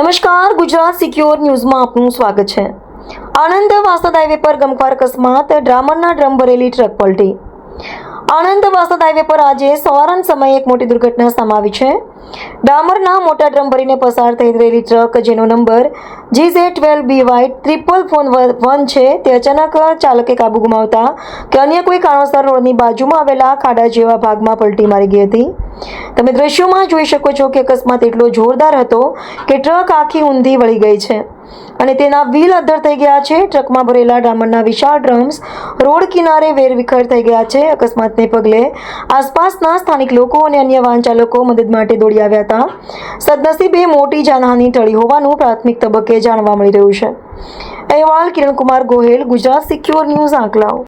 નમસ્કાર, ગુજરાત સિક્યોર ન્યૂઝમાં આપનું સ્વાગત છે। આણંદ વાસદ હાઈવે પર ગમખ્વાર અકસ્માત, ડ્રામરના ડ્રમ ભરેલી ટ્રક પલટી। આણંદ વાસદ હાઈવે પર આજે સવારના સમયે એક મોટી દુર્ઘટના સામે આવી છે। ડામરના મોટા ડ્રમ ભરીને પસાર થઈ રહેલી ટ્રક, જેનો નંબર GZ12BY 44411 છે, તે અચાનક ચાલકે કાબુ ગુમાવતા કે અન્ય કોઈ કારણોસર રોડની બાજુમાં આવેલા ખાડા જેવા ભાગમાં પલટી મારી ગઈ હતી। તમે દ્રશ્યોમાં જોઈ શકો છો કે અકસ્માત એટલો જોરદાર હતો કે ટ્રક આખી ઊંધી વળી ગઈ છે અને તેના વ્હીલ અદ્ધર થઈ ગયા છે। ટ્રકમાં ભરેલા ડામરના વિશાળ ડ્રમ્સ રોડ કિનારે વેરવિખેર થઈ ગયા છે। અકસ્માતને પગલે આસપાસના સ્થાનિક લોકો અને અન્ય વાહન ચાલકો મદદ માટે દોડી આવ્યા હતા। સદનસીબે મોટી જાનહાનિ ટળી હોવાનું પ્રાથમિક તબક્કે જાણવા મળી રહ્યું છે। અહેવાલ કિરણકુમાર ગોહેલ, ગુજરાત સિક્યોર ન્યૂઝ, આંકલાવ।